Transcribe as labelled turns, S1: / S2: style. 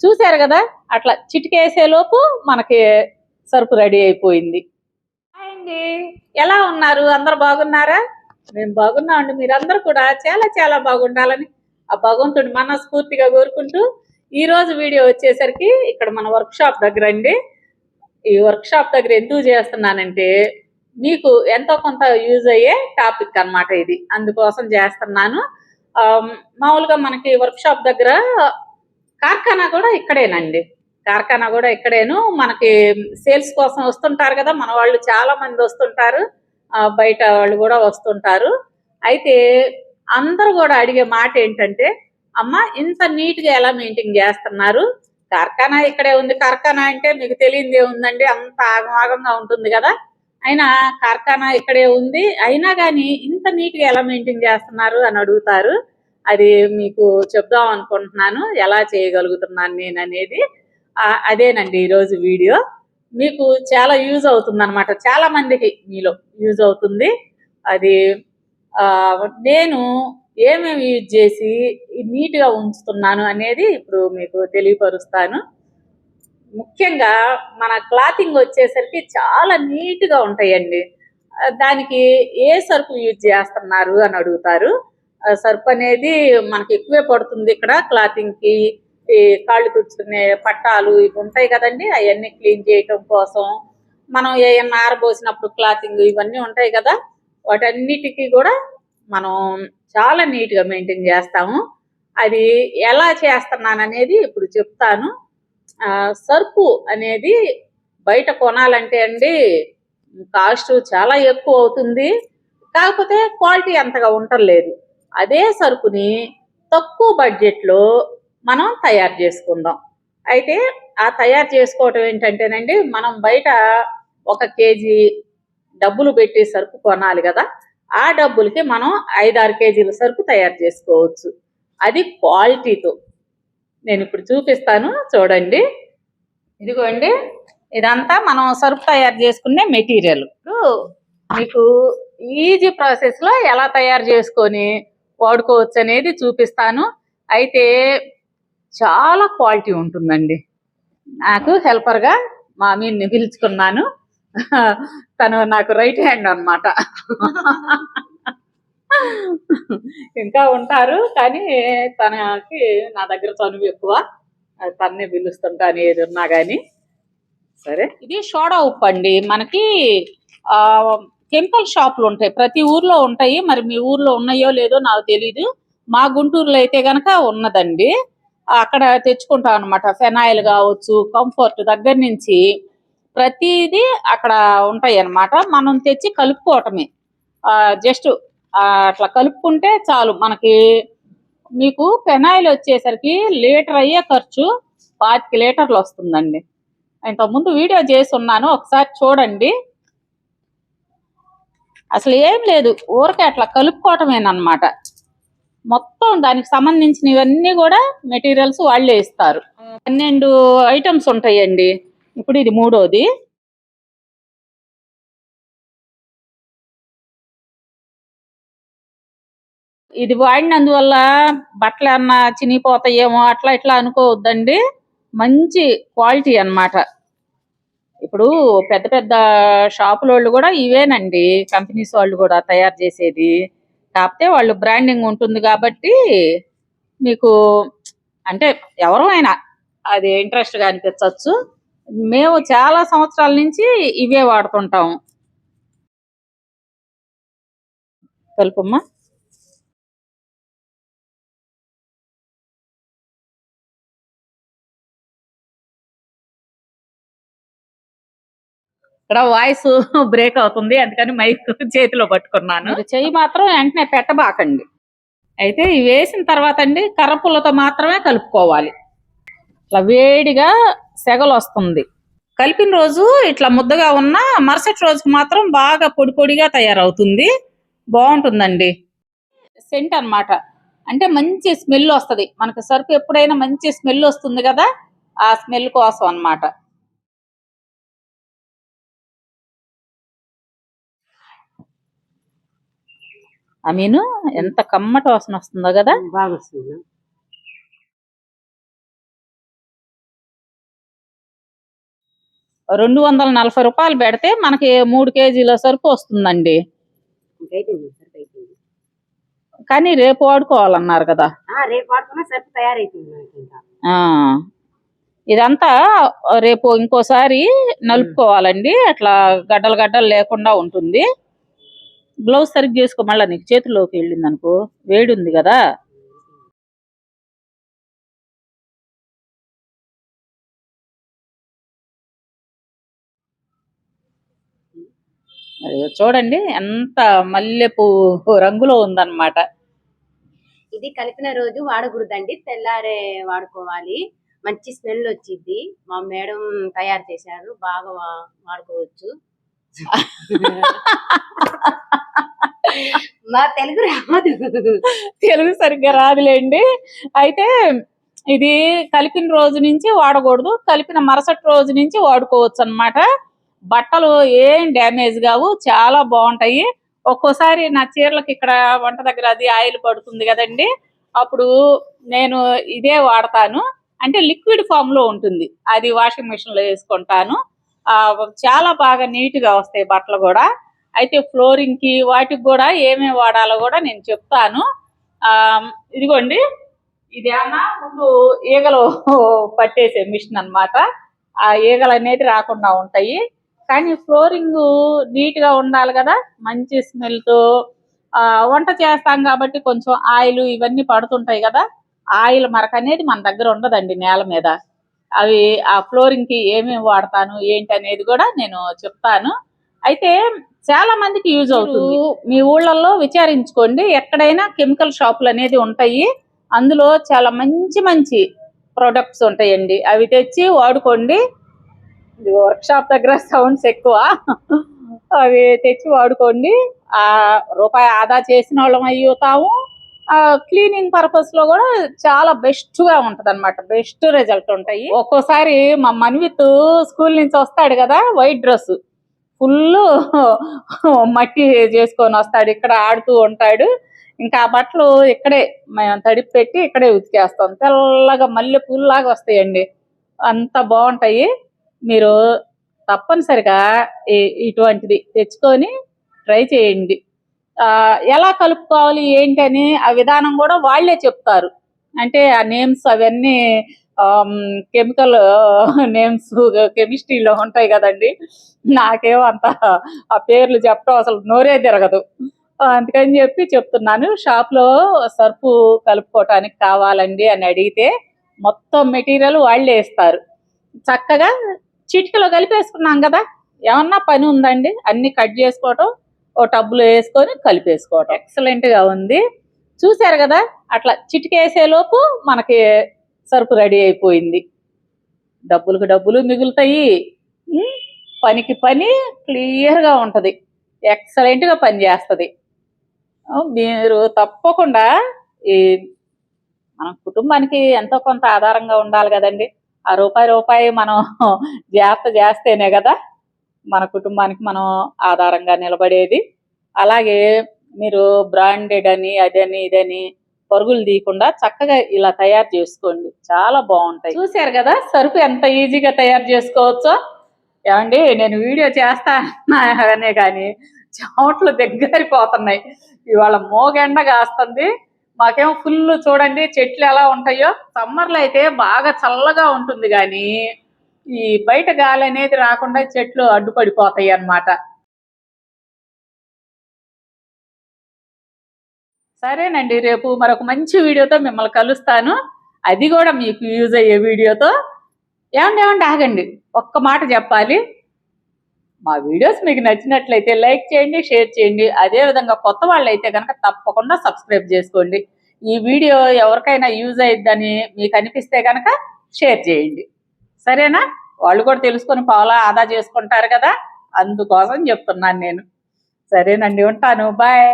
S1: చూసారు కదా, అట్లా చిటికేసేలోపు మనకి సరుకు రెడీ అయిపోయింది. అండి, ఎలా ఉన్నారు? అందరు బాగున్నారా? మేము బాగున్నామండి. మీరందరూ కూడా చాలా చాలా బాగుండాలని ఆ భగవంతుడి మనస్ఫూర్తిగా కోరుకుంటూ ఈ రోజు వీడియో వచ్చేసరికి ఇక్కడ మన వర్క్ షాప్ దగ్గర అండి. ఈ వర్క్ షాప్ దగ్గర ఎందుకు చేస్తున్నానంటే మీకు ఎంతో కొంత యూజ్ అయ్యే టాపిక్ అన్నమాట ఇది, అందుకోసం చేస్తున్నాను. మామూలుగా మనకి వర్క్ షాప్ దగ్గర కార్ఖానా కూడా ఇక్కడేనండి. కార్ఖానా కూడా ఇక్కడేను. మనకి సేల్స్ కోసం వస్తుంటారు కదా, మన వాళ్ళు చాలా మంది వస్తుంటారు, బయట వాళ్ళు కూడా వస్తుంటారు. అయితే అందరూ కూడా అడిగే మాట ఏంటంటే, అమ్మ ఇంత నీట్గా ఎలా మెయింటైన్ చేస్తున్నారు? కార్ఖానా ఇక్కడే ఉంది. కార్ఖానా అంటే మీకు తెలియదు ఏముందండి, అంత ఆగమాగంగా ఉంటుంది కదా. అయినా కార్ఖానా ఇక్కడే ఉంది, అయినా కానీ ఇంత నీట్గా ఎలా మెయింటైన్ చేస్తున్నారు అని అడుగుతారు. అది మీకు చెప్దాం అనుకుంటున్నాను, ఎలా చేయగలుగుతున్నాను నేను అనేది. అదేనండి ఈరోజు వీడియో. మీకు చాలా యూజ్ అవుతుంది అనమాట, చాలా మందికి మీలో యూజ్ అవుతుంది. అది నేను ఏమేమి యూజ్ చేసి నీట్గా ఉంచుతున్నాను అనేది ఇప్పుడు మీకు తెలియపరుస్తాను. ముఖ్యంగా మన క్లాతింగ్ వచ్చేసరికి చాలా నీట్గా ఉంటాయండి. దానికి ఏ సరుకు యూజ్ చేస్తున్నారు అని అడుగుతారు. సర్ఫ్ అనేది మనకి ఎక్కువే పడుతుంది ఇక్కడ క్లాతింగ్కి. ఈ కాళ్ళు తుడుచుకునే పట్టాలు ఇవి ఉంటాయి కదండి, అవన్నీ క్లీన్ చేయటం కోసం మనం ఏమన్నా ఆరబోసినప్పుడు క్లాతింగ్ ఇవన్నీ ఉంటాయి కదా, వాటన్నిటికీ కూడా మనం చాలా నీట్గా మెయింటైన్ చేస్తాము. అది ఎలా చేస్తున్నాను అనేది ఇప్పుడు చెప్తాను. సర్ఫు అనేది బయట కొనాలంటే అండి కాస్ట్ చాలా ఎక్కువ అవుతుంది, కాకపోతే క్వాలిటీ అంతగా ఉండలేదు. అదే సరుకుని తక్కువ బడ్జెట్లో మనం తయారు చేసుకుందాం. అయితే ఆ తయారు చేసుకోవటం ఏంటంటేనండి, మనం బయట 1 కేజీ డబ్బులు పెట్టి సరుకు కొనాలి కదా, ఆ డబ్బులకి మనం 5-6 కేజీల సరుకు తయారు చేసుకోవచ్చు, అది క్వాలిటీతో. నేను ఇప్పుడు చూపిస్తాను చూడండి. ఇదిగోండి, ఇదంతా మనం సరుకు తయారు చేసుకునే మెటీరియల్. మీకు ఈజీ ప్రాసెస్లో ఎలా తయారు చేసుకొని వాడుకోవచ్చు అనేది చూపిస్తాను. అయితే చాలా క్వాలిటీ ఉంటుందండి. నాకు హెల్పర్గా మా అమ్మని పిలుచుకున్నాను, తను నాకు రైట్ హ్యాండ్ అన్నమాట. ఇంకా ఉంటారు కానీ తనకి నా దగ్గర చనువు ఎక్కువ, తన్నే పిలుస్తుంటాను ఏది ఉన్నా కానీ. సరే, ఇది సోడా ఉప్పు అండి. మనకి కెమికల్ షాపులు ఉంటాయి, ప్రతి ఊర్లో ఉంటాయి. మరి మీ ఊర్లో ఉన్నాయో లేదో నాకు తెలీదు. మా గుంటూరులో అయితే గనక ఉన్నదండి, అక్కడ తెచ్చుకుంటాం అనమాట. ఫెనాయిల్ కావచ్చు, కంఫర్ట్ దగ్గర నుంచి ప్రతిదీ అక్కడ ఉంటాయి అన్నమాట. మనం తెచ్చి కలుపుకోవటమే, జస్ట్ అట్లా కలుపుకుంటే చాలు మనకి. మీకు ఫెనాయిల్ వచ్చేసరికి లీటర్ అయ్యే ఖర్చు 25 లీటర్లు వస్తుందండి. ఇంతకుముందు వీడియో చేసి ఉన్నాను, ఒకసారి చూడండి. అసలు ఏం లేదు, ఊరికే అట్లా కలుపుకోవటమేనమాట. మొత్తం దానికి సంబంధించినవన్నీ కూడా మెటీరియల్స్ వాళ్ళే ఇస్తారు. 12 ఐటమ్స్ ఉంటాయండి, ఇప్పుడు ఇది 3వది. ఇది వాడినందువల్ల బట్టలు అన్నా చినిగిపోతాయేమో అట్లా ఇట్లా అనుకోవద్దండి, మంచి క్వాలిటీ అన్నమాట. ఇప్పుడు పెద్ద పెద్ద షాపుల వాళ్ళు కూడా ఇవేనండి, కంపెనీస్ వాళ్ళు కూడా తయారు చేసేది. కాకపోతే వాళ్ళు బ్రాండింగ్ ఉంటుంది కాబట్టి మీకు అంటే ఎవరైనా అది ఇంట్రెస్ట్గా అనిపించవచ్చు. మేము చాలా సంవత్సరాల నుంచి ఇవే వాడుతుంటాము. కలుపమ్మా. ఇక్కడ వాయిస్ బ్రేక్ అవుతుంది, అందుకని మైక్ చేతిలో పట్టుకున్నాను. చెయ్యి మాత్రం వెంటనే పెట్టబాకండి. అయితే ఇవి వేసిన తర్వాత అండి కర్రపుల్లతో మాత్రమే కలుపుకోవాలి. ఇట్లా వేడిగా సెగలు వస్తుంది. కలిపిన రోజు ఇట్లా ముద్దగా ఉన్న మరుసటి రోజుకి మాత్రం బాగా పొడి పొడిగా తయారవుతుంది, బాగుంటుందండి. సెంట్ అన్నమాట, అంటే మంచి స్మెల్ వస్తుంది మనకి. సరుకు ఎప్పుడైనా మంచి స్మెల్ వస్తుంది కదా, ఆ స్మెల్ కోసం అన్నమాట. ఆ మీను ఎంత కమ్మటి వాసన వస్తుందో కదా.
S2: బాగా వస్తుంది.
S1: 240 రూపాయలు పెడితే మనకి 3 కేజీల సరుకు వస్తుందండి. కానీ రేపు వాడుకోవాలన్నారు కదా.
S2: రేపు వాడుకున్నా సరుకు తయారైతుంది.
S1: ఇదంతా రేపు ఇంకోసారి నలుపుకోవాలండి. అట్లా గడ్డలు గడ్డలు లేకుండా ఉంటుంది. గ్లౌజ్ సరిగ్గా చేసుకో, మళ్ళీ నీకు చేతిలోకి వెళ్ళింది అనుకో, వేడి ఉంది కదా. చూడండి ఎంత మల్లెపూ రంగులో ఉందన్నమాట.
S2: ఇది కలిపిన రోజు వాడకూడదండి, తెల్లారే వాడుకోవాలి. మంచి స్మెల్ వచ్చింది. మా మేడం తయారు చేశారు, బాగా వాడుకోవచ్చు. మా తెలుగు రాదు,
S1: తెలుగు సరిగ్గా రాదులేండి. అయితే ఇది కలిపిన రోజు నుంచి వాడకూడదు, కలిపిన మరుసటి రోజు నుంచి వాడుకోవచ్చు అన్నమాట. బట్టలు ఏం డ్యామేజ్ కావు, చాలా బాగుంటాయి. ఒక్కోసారి నా చీరలకు ఇక్కడ వంట దగ్గర అది ఆయిల్ పడుతుంది కదండి, అప్పుడు నేను ఇదే వాడతాను. అంటే లిక్విడ్ ఫామ్ లో ఉంటుంది, అది వాషింగ్ మిషన్ లో వేసుకుంటాను. చాలా బాగా నీట్ గా వస్తాయి బట్టలు కూడా. అయితే ఫ్లోరింగ్ కి వాటికి కూడా ఏమేమి వాడాలో కూడా నేను చెప్తాను. ఇదిగోండి, ఇదేమన్నా ముందు ఈగలు పట్టేసే మిషన్ అన్నమాట. ఆ ఈగలు అనేది రాకుండా ఉంటాయి. కానీ ఫ్లోరింగ్ నీట్ గా ఉండాలి కదా, మంచి స్మెల్ తో. వంట చేస్తాం కాబట్టి కొంచెం ఆయిల్ ఇవన్నీ పడుతుంటాయి కదా, ఆయిల్ మరక అనేది మన దగ్గర ఉండదండి నేల మీద. అవి ఆ ఫ్లోరింగ్ కి ఏమేమి వాడతాను ఏంటి అనేది కూడా నేను చెప్తాను. అయితే చాలా మందికి యూజ్ అవుతుంది. మీ ఊళ్ళల్లో విచారించుకోండి, ఎక్కడైనా కెమికల్ షాపులు అనేది ఉంటాయి. అందులో చాలా మంచి మంచి ప్రొడక్ట్స్ ఉంటాయండి, అవి తెచ్చి వాడుకోండి. వర్క్ షాప్ దగ్గర సౌండ్స్ ఎక్కువ, అవి తెచ్చి వాడుకోండి. రూపాయి ఆదా చేసిన వాళ్ళం అయ్యుతాము. క్లీనింగ్ పర్పస్ లో కూడా చాలా బెస్ట్ గా ఉంటది అనమాట, బెస్ట్ రిజల్ట్ ఉంటాయి. ఒక్కోసారి మా మన్విత్ స్కూల్ నుంచి వస్తాడు కదా, వైట్ డ్రెస్ ఫుల్ మట్టి చేసుకొని వస్తాడు, ఇక్కడ ఆడుతూ ఉంటాడు. ఇంకా ఆ బట్టలు ఇక్కడే మేము తడిపి పెట్టి ఇక్కడే ఉతికేస్తాం. తెల్లగా మల్లె పూల్లాగా వస్తాయండి, అంత బాగుంటాయి. మీరు తప్పనిసరిగా ఇటువంటిది తెచ్చుకొని ట్రై చేయండి. ఎలా కలుపుకోవాలి ఏంటని ఆ విధానం కూడా వాళ్ళే చెప్తారు. అంటే ఆ నేమ్స్ అవన్నీ కెమికల్ నేమ్స్ కెమిస్ట్రీలో ఉంటాయి కదండి, నాకేమో అంత ఆ పేర్లు చెప్పడం అసలు నోరే తిరగదు. అందుకని చెప్పి చెప్తున్నాను. షాప్లో సర్ఫు కలుపుకోవటానికి కావాలండి అని అడిగితే మొత్తం మెటీరియల్ వాళ్ళే ఇస్తారు. చక్కగా చిటికలో కలిపేసుకున్నాం కదా, ఏమన్నా పని ఉందండి, అన్ని కట్ చేసుకోవటం, ఓ టబ్బులో వేసుకొని కలిపేసుకోవటం. ఎక్సలెంట్ గా ఉంది. చూసారు కదా, అట్లా చిటికేసే లోపు మనకి సరుకు రెడీ అయిపోయింది. డబ్బులకు డబ్బులు మిగులుతాయి, పనికి పని క్లియర్ గా ఉంటది, ఎక్సలెంట్ గా పని చేస్తుంది. మీరు తప్పకుండా ఈ మన కుటుంబానికి ఎంతో కొంత ఆధారంగా ఉండాలి కదండి. ఆ రూపాయి మనం జాగ్రత్త చేస్తేనే కదా మన కుటుంబానికి మనం ఆధారంగా నిలబడేది. అలాగే మీరు బ్రాండెడ్ అని అదని ఇదని పరుగులు తీయకుండా చక్కగా ఇలా తయారు చేసుకోండి, చాలా బాగుంటాయి. చూశారు కదా సరుకు ఎంత ఈజీగా తయారు చేసుకోవచ్చో. ఏమండి, నేను వీడియో చేస్తానే కానీ చెమట్లు దగ్గరిపోతున్నాయి. ఇవాళ మోగెండ కాస్తుంది, మాకేమో ఫుల్. చూడండి చెట్లు ఎలా ఉంటాయో. సమ్మర్లో అయితే బాగా చల్లగా ఉంటుంది, కానీ ఈ బయట గాలి అనేది రాకుండా చెట్లు అడ్డుపడిపోతాయి అన్నమాట. సరేనండి, రేపు మరొక మంచి వీడియోతో మిమ్మల్ని కలుస్తాను, అది కూడా మీకు యూజ్ అయ్యే వీడియోతో. ఏమండి ఆగండి, ఒక్క మాట చెప్పాలి. మా వీడియోస్ మీకు నచ్చినట్లయితే లైక్ చేయండి, షేర్ చేయండి. అదేవిధంగా కొత్త వాళ్ళు అయితే కనుక తప్పకుండా సబ్స్క్రైబ్ చేసుకోండి. ఈ వీడియో ఎవరికైనా యూజ్ అయ్యిద్దని మీకు అనిపిస్తే కనుక షేర్ చేయండి, సరేనా? వాళ్ళు కూడా తెలుసుకొని పావులా ఆదా చేసుకుంటారు కదా, అందుకోసం చెప్తున్నాను నేను. సరేనండి, ఉంటాను, బాయ్.